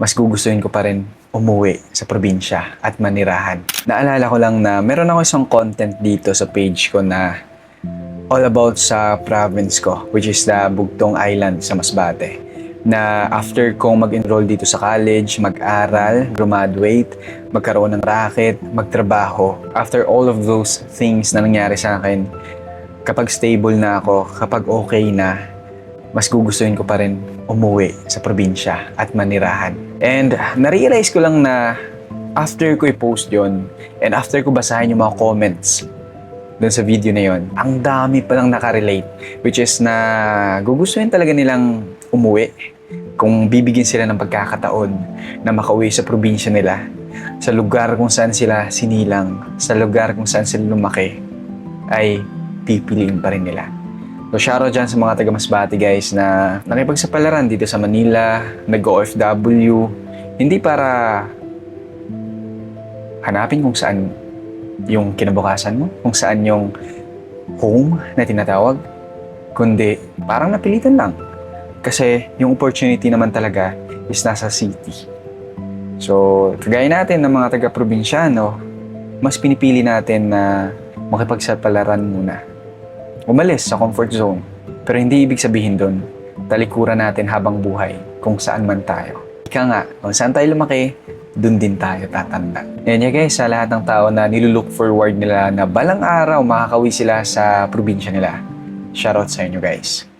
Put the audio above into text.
mas gugustuhin ko pa rin umuwi sa probinsya at manirahan. Naalala ko lang na meron ako isang content dito sa page ko na all about sa province ko, which is the Bugtong Island sa Masbate. Na after kong mag-enroll dito sa college, mag-aral, graduate, magkaroon ng racket, magtrabaho, after all of those things na nangyari sa akin, kapag stable na ako, kapag okay na, mas gugustuhin ko pa rin umuwi sa probinsya at manirahan. And na-realize ko lang na after ko i-post yon and after ko basahin yung mga comments dun sa video na yon, ang dami palang nakarelate, which is na gugustuhin talaga nilang umuwi kung bibigyan sila ng pagkakataon na makauwi sa probinsya nila, sa lugar kung saan sila sinilang, sa lugar kung saan sila lumaki, ay pipiliin pa rin nila. So shoutout dyan sa mga taga Masbate guys na nakipagsapalaran dito sa Manila, nag-OFW, hindi para hanapin kung saan yung kinabukasan mo, kung saan yung home na tinatawag, kundi parang napilitan lang. Kasi yung opportunity naman talaga is nasa city. So, kagaya natin ng mga taga-probinsyano, mas pinipili natin na makipagsapalaran muna. Umalis sa comfort zone. Pero hindi ibig sabihin doon, talikuran natin habang buhay kung saan man tayo. Ika nga, kung saan tayo lumaki, doon din tayo tatanda. Yan guys, sa lahat ng tao na nilulook forward nila na balang araw makakawi sila sa probinsya nila. Shoutout sa inyo guys.